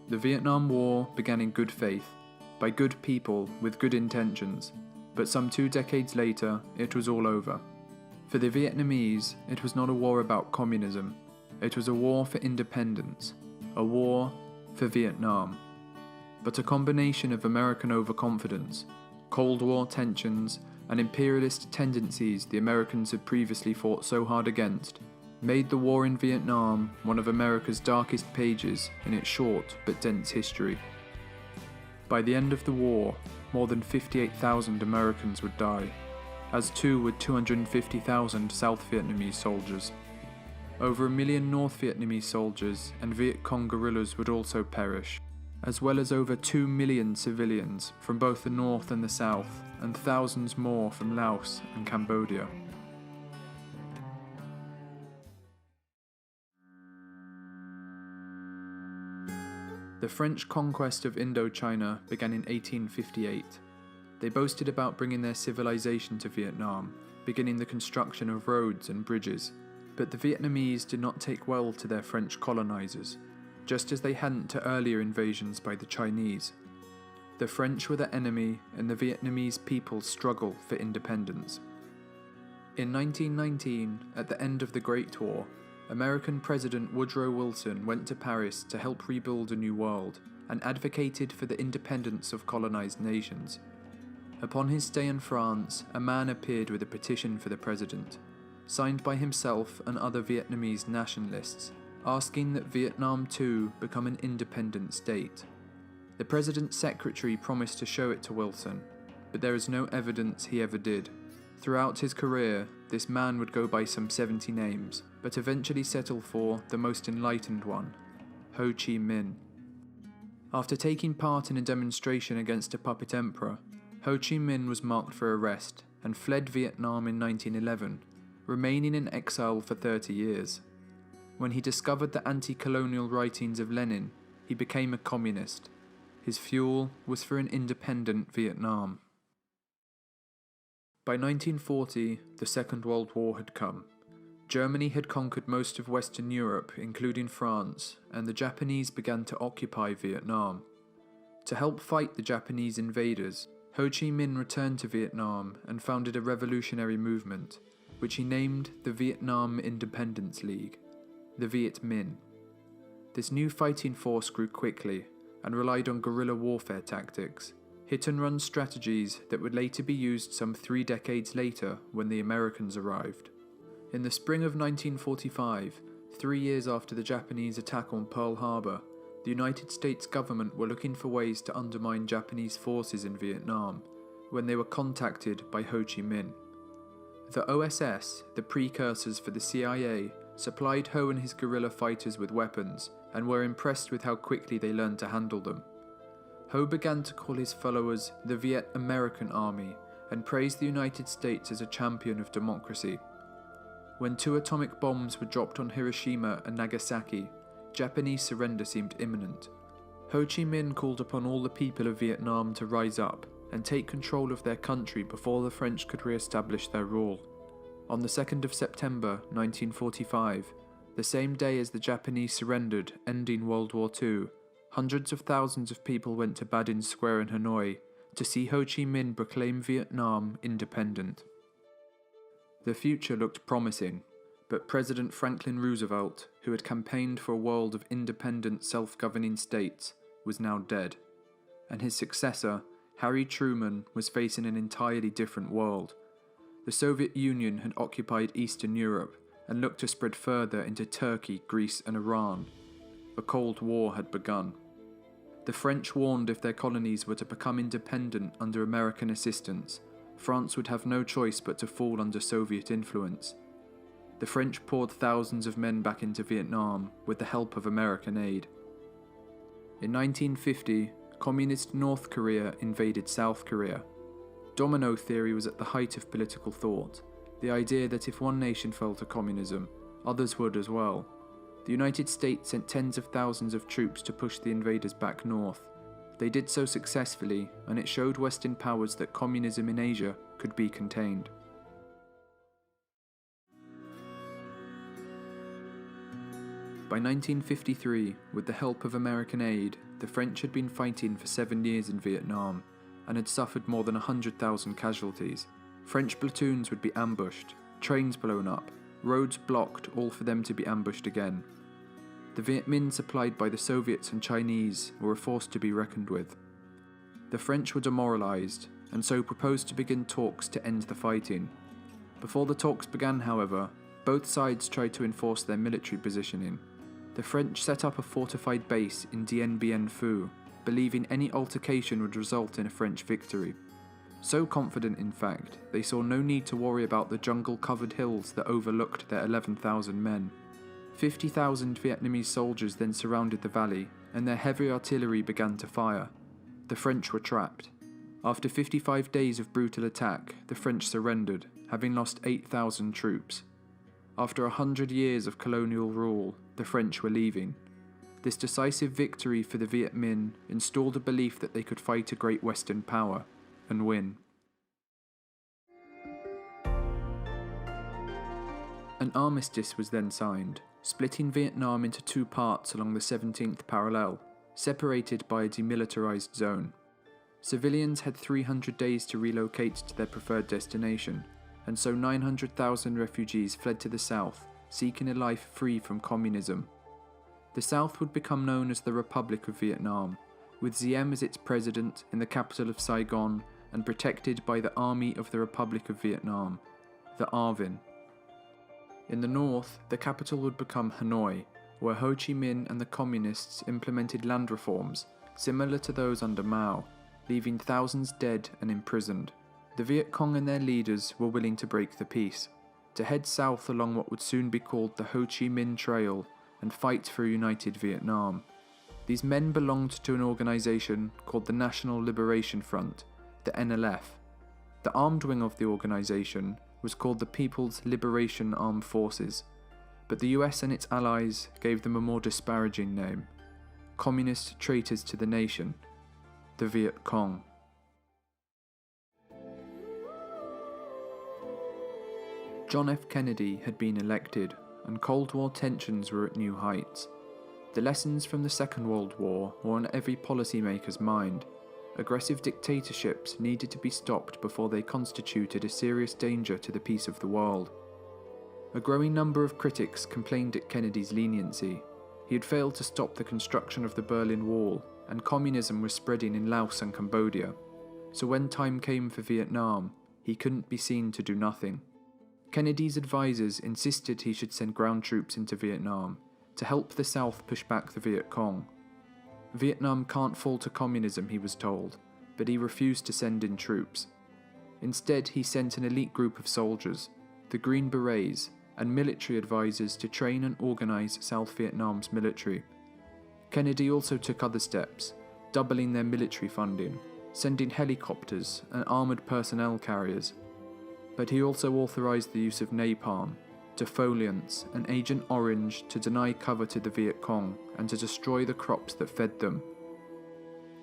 The Vietnam War began in good faith, by good people with good intentions, but some 2 decades later, it was all over. For the Vietnamese, it was not a war about communism, it was a war for independence, a war for Vietnam. But a combination of American overconfidence, Cold War tensions, and imperialist tendencies the Americans had previously fought so hard against, made the war in Vietnam one of America's darkest pages in its short but dense history. By the end of the war, more than 58,000 Americans would die, as too would 250,000 South Vietnamese soldiers. Over 1 million North Vietnamese soldiers and Viet Cong guerrillas would also perish, as well as over 2 million civilians from both the North and the South, and thousands more from Laos and Cambodia. The French conquest of Indochina began in 1858. They boasted about bringing their civilization to Vietnam, beginning the construction of roads and bridges, but the Vietnamese did not take well to their French colonizers, just as they hadn't to earlier invasions by the Chinese. The French were the enemy and the Vietnamese people's struggle for independence. In 1919, at the end of the Great War, American President Woodrow Wilson went to Paris to help rebuild a new world and advocated for the independence of colonized nations. Upon his stay in France, a man appeared with a petition for the president, signed by himself and other Vietnamese nationalists, asking that Vietnam too become an independent state. The president's secretary promised to show it to Wilson, but there is no evidence he ever did. Throughout his career, this man would go by some 70 names, but eventually settle for the most enlightened one, Ho Chi Minh. After taking part in a demonstration against a puppet emperor, Ho Chi Minh was marked for arrest and fled Vietnam in 1911, remaining in exile for 30 years. When he discovered the anti-colonial writings of Lenin, he became a communist. His fuel was for an independent Vietnam. By 1940, the Second World War had come. Germany had conquered most of Western Europe, including France, and the Japanese began to occupy Vietnam. To help fight the Japanese invaders, Ho Chi Minh returned to Vietnam and founded a revolutionary movement, which he named the Vietnam Independence League, the Viet Minh. This new fighting force grew quickly and relied on guerrilla warfare tactics, hit-and-run strategies that would later be used some 3 decades later when the Americans arrived. In the spring of 1945, 3 years after the Japanese attack on Pearl Harbor, the United States government were looking for ways to undermine Japanese forces in Vietnam when they were contacted by Ho Chi Minh. The OSS, the precursors for the CIA, supplied Ho and his guerrilla fighters with weapons and were impressed with how quickly they learned to handle them. Ho began to call his followers the Viet American Army and praised the United States as a champion of democracy. When 2 atomic bombs were dropped on Hiroshima and Nagasaki, Japanese surrender seemed imminent. Ho Chi Minh called upon all the people of Vietnam to rise up and take control of their country before the French could re-establish their rule. On the 2nd of September 1945, the same day as the Japanese surrendered, ending World War II, hundreds of thousands of people went to Ba Dinh Square in Hanoi to see Ho Chi Minh proclaim Vietnam independent. The future looked promising, but President Franklin Roosevelt, who had campaigned for a world of independent self-governing states, was now dead, and his successor, Harry Truman, was facing an entirely different world. The Soviet Union had occupied Eastern Europe and looked to spread further into Turkey, Greece and Iran. The Cold War had begun. The French warned if their colonies were to become independent under American assistance, France would have no choice but to fall under Soviet influence. the French poured thousands of men back into Vietnam with the help of American aid. In 1950, Communist North Korea invaded South Korea. Domino theory was at the height of political thought, the idea that if one nation fell to communism, others would as well. The United States sent tens of thousands of troops to push the invaders back north. They did so successfully, and it showed Western powers that communism in Asia could be contained. By 1953, with the help of American aid, the French had been fighting for 7 years in Vietnam and had suffered more than 100,000 casualties. French platoons would be ambushed, trains blown up, roads blocked, all for them to be ambushed again. The Viet Minh supplied by the Soviets and Chinese were a force to be reckoned with. The French were demoralised, and so proposed to begin talks to end the fighting. Before the talks began, however, both sides tried to enforce their military positioning. The French set up a fortified base in Dien Bien Phu, believing any altercation would result in a French victory. So confident, in fact, they saw no need to worry about the jungle-covered hills that overlooked their 11,000 men. 50,000 Vietnamese soldiers then surrounded the valley, and their heavy artillery began to fire. The French were trapped. After 55 days of brutal attack, the French surrendered, having lost 8,000 troops. After 100 years of colonial rule, the French were leaving. This decisive victory for the Viet Minh installed a belief that they could fight a great Western power and win. An armistice was then signed, splitting Vietnam into two parts along the 17th parallel, separated by a demilitarized zone. Civilians had 300 days to relocate to their preferred destination, and so 900,000 refugees fled to the south, seeking a life free from communism. The South would become known as the Republic of Vietnam, with Diem as its president in the capital of Saigon and protected by the Army of the Republic of Vietnam, the ARVN. In the north, the capital would become Hanoi, where Ho Chi Minh and the Communists implemented land reforms, similar to those under Mao, leaving thousands dead and imprisoned. The Viet Cong and their leaders were willing to break the peace, to head south along what would soon be called the Ho Chi Minh Trail and fight for a united Vietnam. These men belonged to an organisation called the National Liberation Front, the NLF. The armed wing of the organisation was called the People's Liberation Armed Forces, but the US and its allies gave them a more disparaging name: Communist Traitors to the Nation, the Viet Cong. John F. Kennedy had been elected, and Cold War tensions were at new heights. The lessons from the Second World War were on every policymaker's mind. Aggressive dictatorships needed to be stopped before they constituted a serious danger to the peace of the world. A growing number of critics complained at Kennedy's leniency. He had failed to stop the construction of the Berlin Wall, and communism was spreading in Laos and Cambodia. So when time came for Vietnam, he couldn't be seen to do nothing. Kennedy's advisors insisted he should send ground troops into Vietnam to help the South push back the Viet Cong. Vietnam can't fall to communism, he was told, but he refused to send in troops. Instead, he sent an elite group of soldiers, the Green Berets, and military advisors to train and organize South Vietnam's military. Kennedy also took other steps, doubling their military funding, sending helicopters and armoured personnel carriers. But he also authorized the use of napalm, defoliants, and Agent Orange to deny cover to the Viet Cong and to destroy the crops that fed them.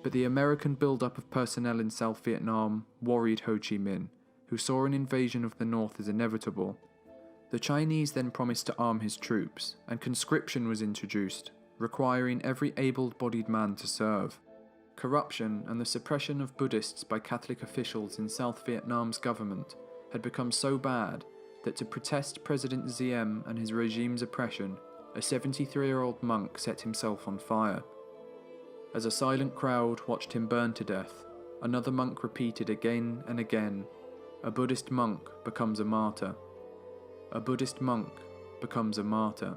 But the American build-up of personnel in South Vietnam worried Ho Chi Minh, who saw an invasion of the North as inevitable. The Chinese then promised to arm his troops, and conscription was introduced, requiring every able-bodied man to serve. Corruption and the suppression of Buddhists by Catholic officials in South Vietnam's government had become so bad that to protest President Diem and his regime's oppression, a 73-year-old monk set himself on fire. As a silent crowd watched him burn to death, another monk repeated again and again, "A Buddhist monk becomes a martyr. A Buddhist monk becomes a martyr."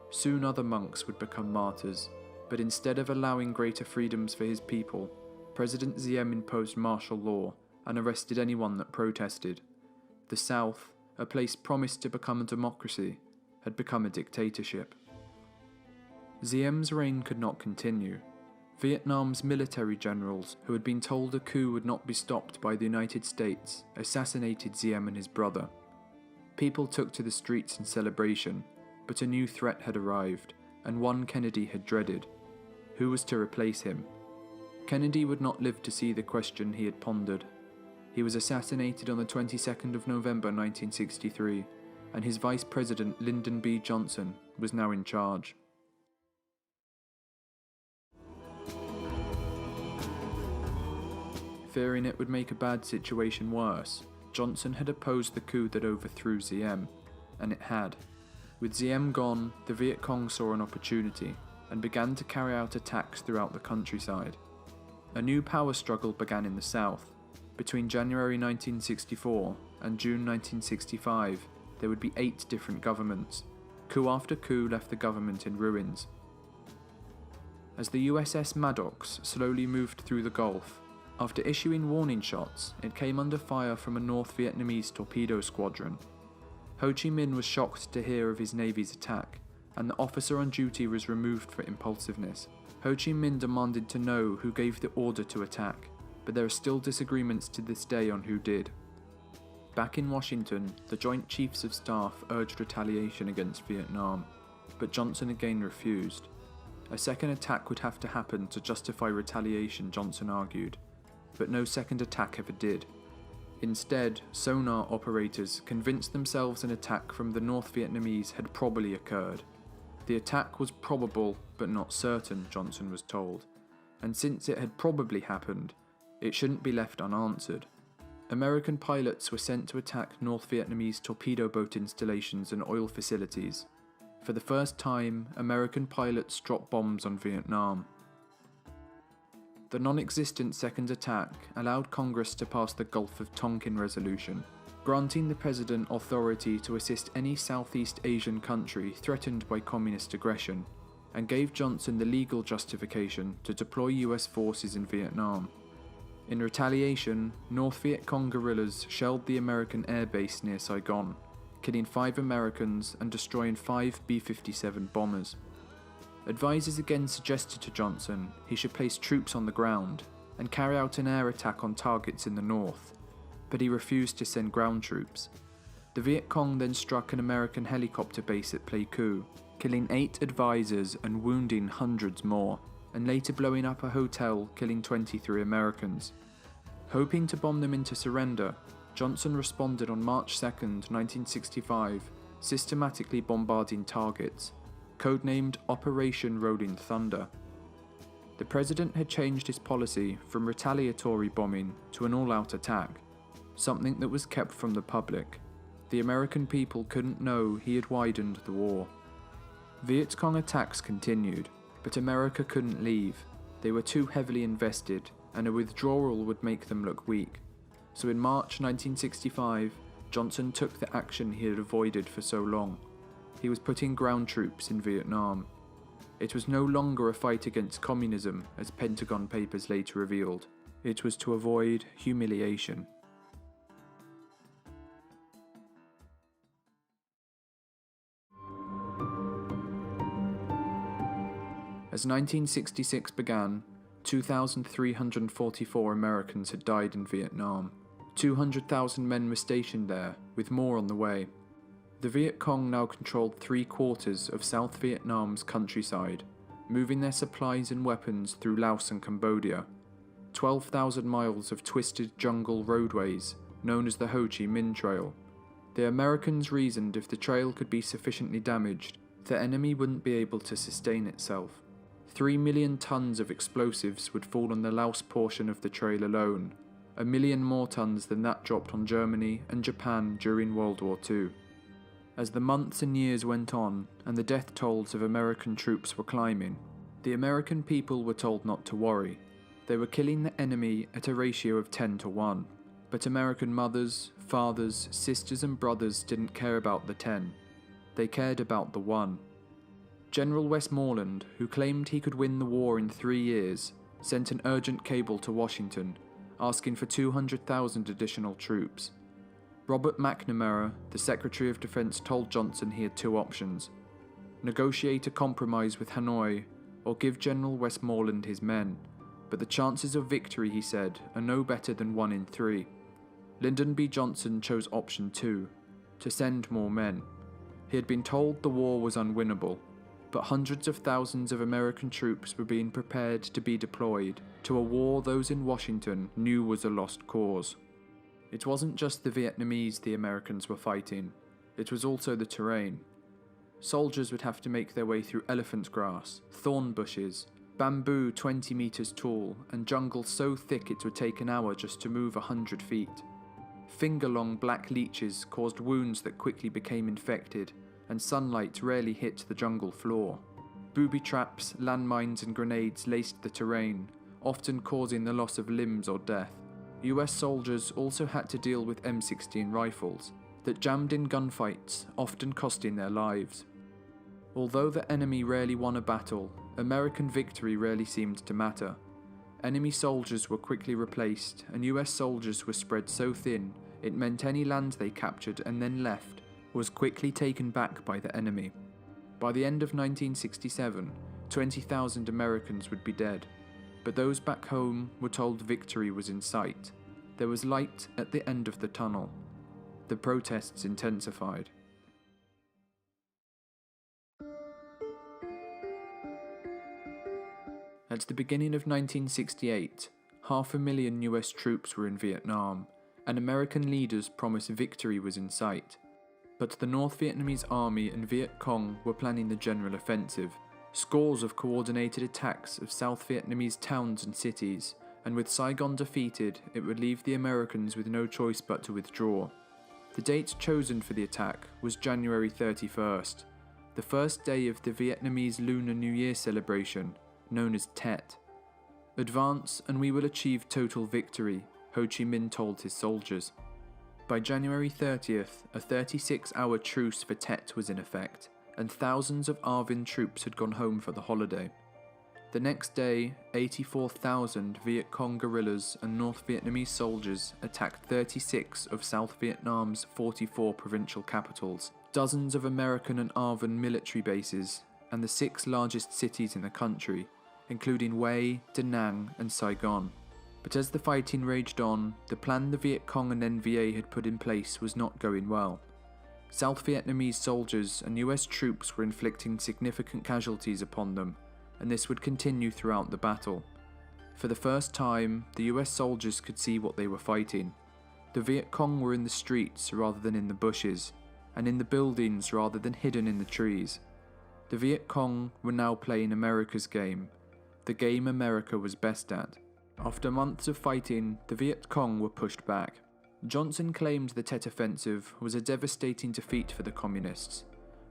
Soon other monks would become martyrs, but instead of allowing greater freedoms for his people, President Diem imposed martial law and arrested anyone that protested. The South, a place promised to become a democracy, had become a dictatorship. Diem's reign could not continue. Vietnam's military generals, who had been told a coup would not be stopped by the United States, assassinated Diem and his brother. People took to the streets in celebration, but a new threat had arrived, and one Kennedy had dreaded. Who was to replace him? Kennedy would not live to see the question he had pondered. He was assassinated on the 22nd of November 1963, and his Vice President Lyndon B. Johnson was now in charge. Fearing it would make a bad situation worse, Johnson had opposed the coup that overthrew Diem, and it had. With Diem gone, the Viet Cong saw an opportunity, and began to carry out attacks throughout the countryside. A new power struggle began in the south. Between January 1964 and June 1965, there would be 8 different governments. Coup after coup left the government in ruins. As the USS Maddox slowly moved through the Gulf, after issuing warning shots, it came under fire from a North Vietnamese torpedo squadron. Ho Chi Minh was shocked to hear of his Navy's attack, and the officer on duty was removed for impulsiveness. Ho Chi Minh demanded to know who gave the order to attack, but there are still disagreements to this day on who did. Back in Washington, the Joint Chiefs of Staff urged retaliation against Vietnam, but Johnson again refused. A second attack would have to happen to justify retaliation, Johnson argued, but no second attack ever did. Instead, sonar operators convinced themselves an attack from the North Vietnamese had probably occurred. The attack was probable but not certain, Johnson was told, and since it had probably happened, it shouldn't be left unanswered. American pilots were sent to attack North Vietnamese torpedo boat installations and oil facilities. For the first time, American pilots dropped bombs on Vietnam. The non-existent second attack allowed Congress to pass the Gulf of Tonkin Resolution, granting the President authority to assist any Southeast Asian country threatened by communist aggression, and gave Johnson the legal justification to deploy US forces in Vietnam. In retaliation, North Viet Cong guerrillas shelled the American air base near Saigon, killing 5 Americans and destroying 5 B-57 bombers. Advisors again suggested to Johnson he should place troops on the ground and carry out an air attack on targets in the north, but he refused to send ground troops. The Viet Cong then struck an American helicopter base at Pleiku, killing 8 advisors and wounding hundreds more, and later blowing up a hotel, killing 23 Americans. Hoping to bomb them into surrender, Johnson responded on March 2, 1965, systematically bombarding targets, codenamed Operation Rolling Thunder. The president had changed his policy from retaliatory bombing to an all-out attack, something that was kept from the public. The American people couldn't know he had widened the war. Viet Cong attacks continued, but America couldn't leave. They were too heavily invested, and a withdrawal would make them look weak. So in March 1965, Johnson took the action he had avoided for so long. He was putting ground troops in Vietnam. It was no longer a fight against communism, as Pentagon papers later revealed. It was to avoid humiliation. As 1966 began, 2,344 Americans had died in Vietnam. 200,000 men were stationed there, with more on the way. The Viet Cong now controlled 3/4 of South Vietnam's countryside, moving their supplies and weapons through Laos and Cambodia. 12,000 miles of twisted jungle roadways, known as the Ho Chi Minh Trail. The Americans reasoned if the trail could be sufficiently damaged, the enemy wouldn't be able to sustain itself. 3 million tons of explosives would fall on the Laos portion of the trail alone, 1 million more tons than that dropped on Germany and Japan during World War II. As the months and years went on, and the death tolls of American troops were climbing, the American people were told not to worry. They were killing the enemy at a ratio of 10 to 1, but American mothers, fathers, sisters and brothers didn't care about the 10. They cared about the 1. General Westmoreland, who claimed he could win the war in 3 years, sent an urgent cable to Washington, asking for 200,000 additional troops. Robert McNamara, the Secretary of Defense, told Johnson he had two options: negotiate a compromise with Hanoi or give General Westmoreland his men, but the chances of victory, he said, are no better than 1 in 3. Lyndon B. Johnson chose option 2, to send more men. He had been told the war was unwinnable, but hundreds of thousands of American troops were being prepared to be deployed to a war those in Washington knew was a lost cause. It wasn't just the Vietnamese the Americans were fighting, it was also the terrain. Soldiers would have to make their way through elephant grass, thorn bushes, bamboo 20 meters tall, and jungle so thick it would take an hour just to move 100 feet. Finger-long black leeches caused wounds that quickly became infected, and sunlight rarely hit the jungle floor. Booby traps, landmines and grenades laced the terrain, often causing the loss of limbs or death. US soldiers also had to deal with M16 rifles that jammed in gunfights, often costing their lives. Although the enemy rarely won a battle, American victory rarely seemed to matter. Enemy soldiers were quickly replaced, and US soldiers were spread so thin it meant any land they captured and then left was quickly taken back by the enemy. By the end of 1967, 20,000 Americans would be dead, but those back home were told victory was in sight. There was light at the end of the tunnel. The protests intensified. At the beginning of 1968, 500,000 US troops were in Vietnam, and American leaders promised victory was in sight. But the North Vietnamese Army and Viet Cong were planning the general offensive. Scores of coordinated attacks of South Vietnamese towns and cities, and with Saigon defeated, it would leave the Americans with no choice but to withdraw. The date chosen for the attack was January 31st, the first day of the Vietnamese Lunar New Year celebration, known as Tet. Advance and we will achieve total victory, Ho Chi Minh told his soldiers. By January 30th, a 36-hour truce for Tet was in effect, and thousands of ARVN troops had gone home for the holiday. The next day, 84,000 Viet Cong guerrillas and North Vietnamese soldiers attacked 36 of South Vietnam's 44 provincial capitals, dozens of American and ARVN military bases, and the 6 largest cities in the country, including Hue, Da Nang and Saigon. But as the fighting raged on, the plan the Viet Cong and NVA had put in place was not going well. South Vietnamese soldiers and US troops were inflicting significant casualties upon them, and this would continue throughout the battle. For the first time, the US soldiers could see what they were fighting. The Viet Cong were in the streets rather than in the bushes, and in the buildings rather than hidden in the trees. The Viet Cong were now playing America's game, the game America was best at. After months of fighting, the Viet Cong were pushed back. Johnson claimed the Tet Offensive was a devastating defeat for the Communists.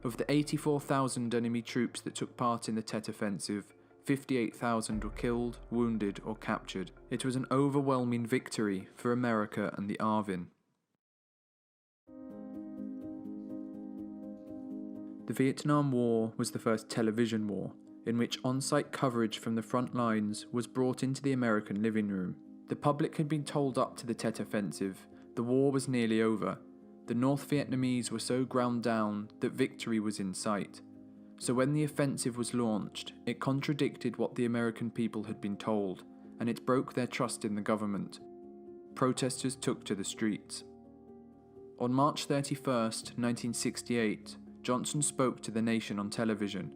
Of the 84,000 enemy troops that took part in the Tet Offensive, 58,000 were killed, wounded or captured. It was an overwhelming victory for America and the ARVN. The Vietnam War was the first television war, in which on-site coverage from the front lines was brought into the American living room. The public had been told up to the Tet Offensive the war was nearly over. The North Vietnamese were so ground down that victory was in sight. So when the offensive was launched, it contradicted what the American people had been told, and it broke their trust in the government. Protesters took to the streets. On March 31st, 1968, Johnson spoke to the nation on television.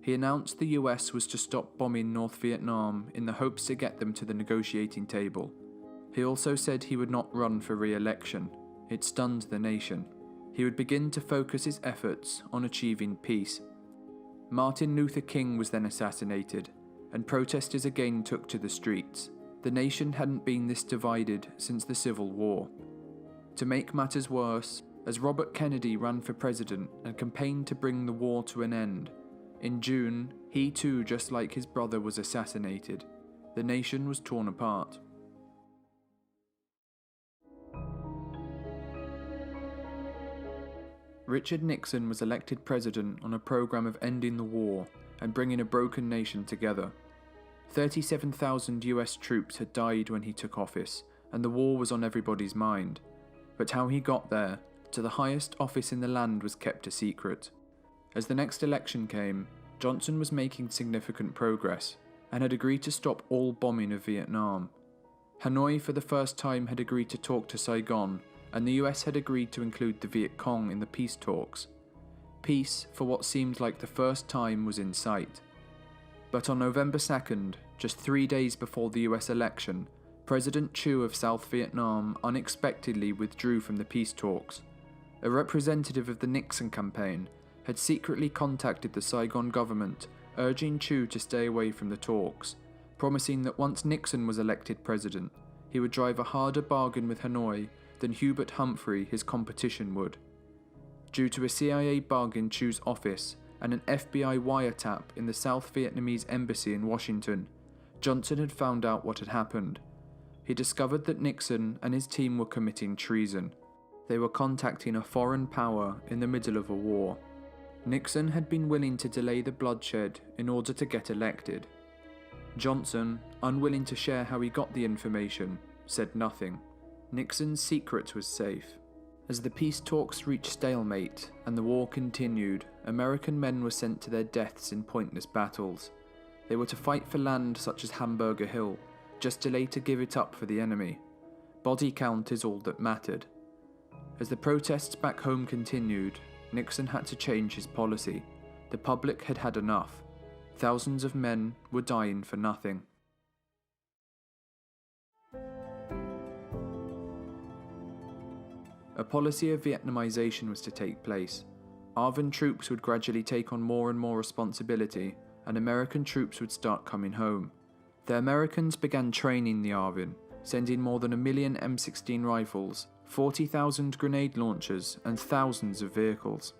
He announced the US was to stop bombing North Vietnam in the hopes to get them to the negotiating table. He also said he would not run for re-election. It stunned the nation. He would begin to focus his efforts on achieving peace. Martin Luther King was then assassinated, and protesters again took to the streets. The nation hadn't been this divided since the Civil War. To make matters worse, as Robert Kennedy ran for president and campaigned to bring the war to an end, in June, he too, just like his brother, was assassinated. The nation was torn apart. Richard Nixon was elected president on a program of ending the war and bringing a broken nation together. 37,000 US troops had died when he took office, and the war was on everybody's mind. but how he got there, to the highest office in the land, was kept a secret. As the next election came, Johnson was making significant progress and had agreed to stop all bombing of Vietnam. Hanoi for the first time had agreed to talk to Saigon, and the US had agreed to include the Viet Cong in the peace talks. Peace, for what seemed like the first time, was in sight. But on November 2nd, just 3 days before the US election, President Thieu of South Vietnam unexpectedly withdrew from the peace talks. A representative of the Nixon campaign had secretly contacted the Saigon government, urging Thieu to stay away from the talks, promising that once Nixon was elected president, he would drive a harder bargain with Hanoi than Hubert Humphrey, his competition, would. Due to a CIA bug in Thieu's office and an FBI wiretap in the South Vietnamese embassy in Washington, Johnson had found out what had happened. He discovered that Nixon and his team were committing treason. They were contacting a foreign power in the middle of a war. Nixon had been willing to delay the bloodshed in order to get elected. Johnson, unwilling to share how he got the information, said nothing. Nixon's secret was safe. As the peace talks reached stalemate and the war continued, American men were sent to their deaths in pointless battles. They were to fight for land such as Hamburger Hill, just to later give it up for the enemy. Body count is all that mattered. As the protests back home continued, Nixon had to change his policy. The public had had enough. Thousands of men were dying for nothing. A policy of Vietnamization was to take place. ARVN troops would gradually take on more and more responsibility, and American troops would start coming home. The Americans began training the ARVN, sending more than 1 million M16 rifles, 40,000 grenade launchers, and thousands of vehicles.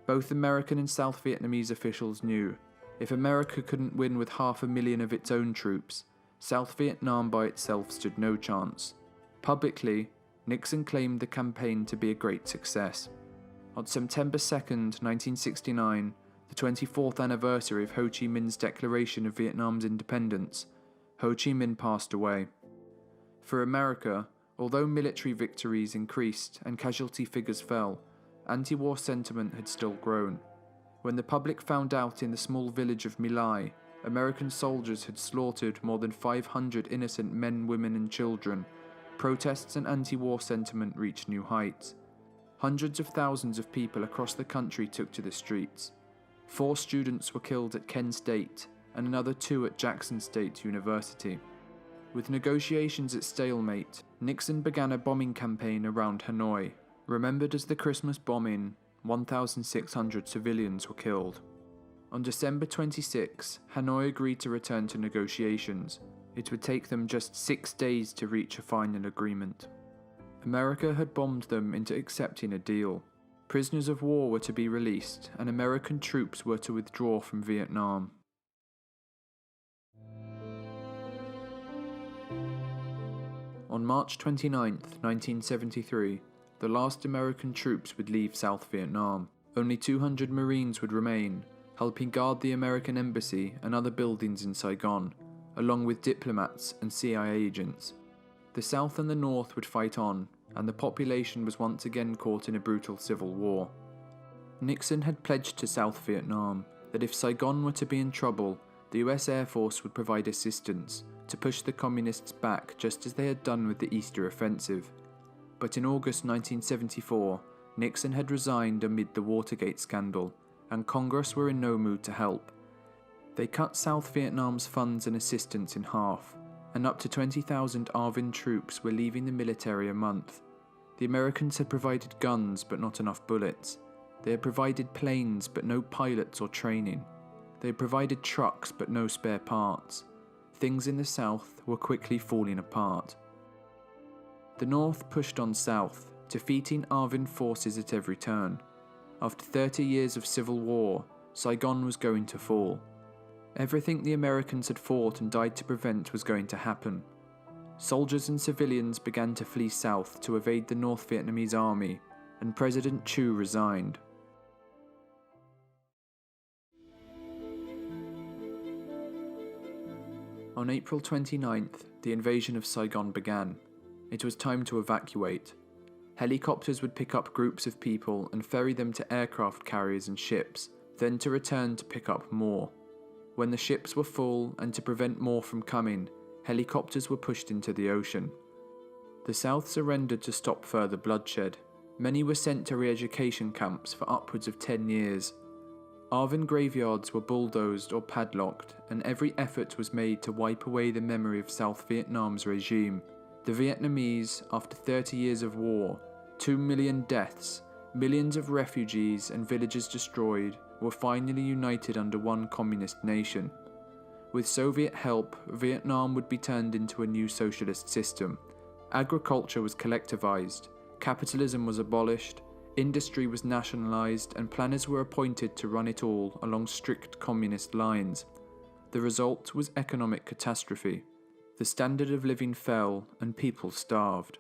Both American and South Vietnamese officials knew, if America couldn't win with 500,000 of its own troops, South Vietnam by itself stood no chance. Publicly, Nixon claimed the campaign to be a great success. On September 2nd, 1969, the 24th anniversary of Ho Chi Minh's declaration of Vietnam's independence, Ho Chi Minh passed away. For America, although military victories increased and casualty figures fell, anti-war sentiment had still grown. When the public found out in the small village of My Lai, American soldiers had slaughtered more than 500 innocent men, women and children, protests and anti-war sentiment reached new heights. Hundreds of thousands of people across the country took to the streets. 4 students were killed at Kent State and another 2 at Jackson State University. With negotiations at stalemate, Nixon began a bombing campaign around Hanoi. Remembered as the Christmas bombing, 1,600 civilians were killed. On December 26, Hanoi agreed to return to negotiations. It would take them just 6 days to reach a final agreement. America had bombed them into accepting a deal. Prisoners of war were to be released, and American troops were to withdraw from Vietnam. On March 29, 1973, the last American troops would leave South Vietnam. Only 200 Marines would remain, helping guard the American embassy and other buildings in Saigon, along with diplomats and CIA agents. The South and the North would fight on, and the population was once again caught in a brutal civil war. Nixon had pledged to South Vietnam that if Saigon were to be in trouble, the US Air Force would provide assistance to push the communists back just as they had done with the Easter Offensive. But in August 1974, Nixon had resigned amid the Watergate scandal, and Congress were in no mood to help. They cut South Vietnam's funds and assistance in half, and up to 20,000 ARVN troops were leaving the military a month. The Americans had provided guns but not enough bullets. They had provided planes but no pilots or training. They had provided trucks but no spare parts. Things in the South were quickly falling apart. The North pushed on south, defeating ARVN forces at every turn. After 30 years of civil war, Saigon was going to fall. Everything the Americans had fought and died to prevent was going to happen. Soldiers and civilians began to flee south to evade the North Vietnamese army, and President Thieu resigned. On April 29th, the invasion of Saigon began. It was time to evacuate. Helicopters would pick up groups of people and ferry them to aircraft carriers and ships, then to return to pick up more. When the ships were full and to prevent more from coming, helicopters were pushed into the ocean. The South surrendered to stop further bloodshed. Many were sent to re-education camps for upwards of 10 years. Arvin graveyards were bulldozed or padlocked, and every effort was made to wipe away the memory of South Vietnam's regime. The Vietnamese, after 30 years of war, 2 million deaths, millions of refugees and villages destroyed, were finally united under one communist nation. With Soviet help, Vietnam would be turned into a new socialist system. Agriculture was collectivized, capitalism was abolished, industry was nationalized, and planners were appointed to run it all along strict communist lines. The result was economic catastrophe. The standard of living fell and people starved.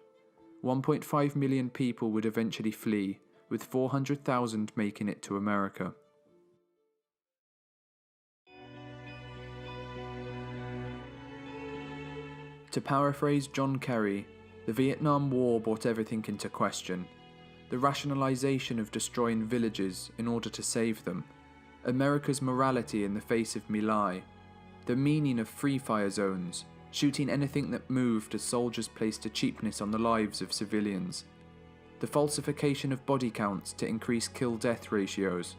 1.5 million people would eventually flee, with 400,000 making it to America. To paraphrase John Kerry, the Vietnam War brought everything into question. The rationalization of destroying villages in order to save them, America's morality in the face of My Lai, the meaning of free fire zones, shooting anything that moved as soldiers placed a cheapness on the lives of civilians, the falsification of body counts to increase kill-death ratios,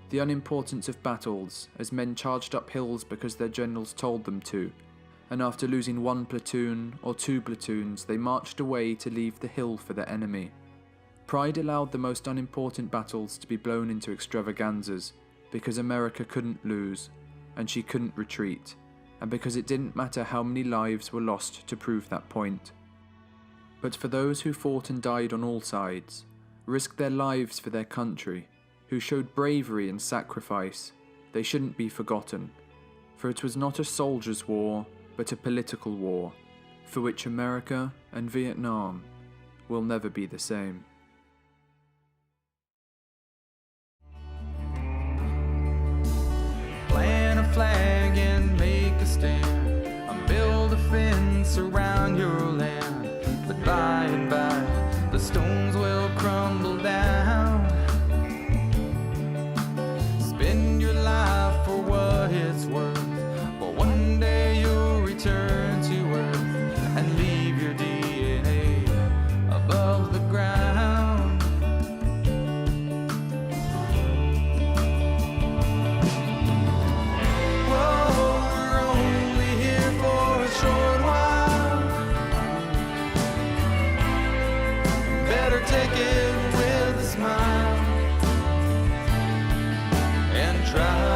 the unimportance of battles as men charged up hills because their generals told them to, and after losing 1 platoon or 2 platoons they marched away to leave the hill for the enemy. Pride allowed the most unimportant battles to be blown into extravaganzas because America couldn't lose, and she couldn't retreat, and because it didn't matter how many lives were lost to prove that point. But for those who fought and died on all sides, risked their lives for their country, who showed bravery and sacrifice, they shouldn't be forgotten, for it was not a soldier's war, but a political war, for which America and Vietnam will never be the same. Plant a flag and make a stand, and build a fence around your land, but by and by the stones will crumble down. Spend your life for what it's worth, but one day you'll return to earth and leave your DNA above the ground. Whoa, we're only here for a short while. Better take it with a smile and try.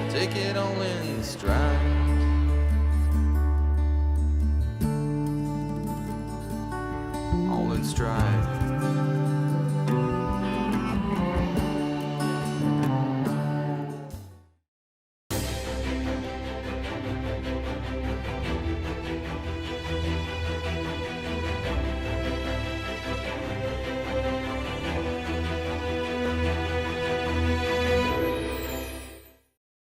Take it all in stride. All in stride.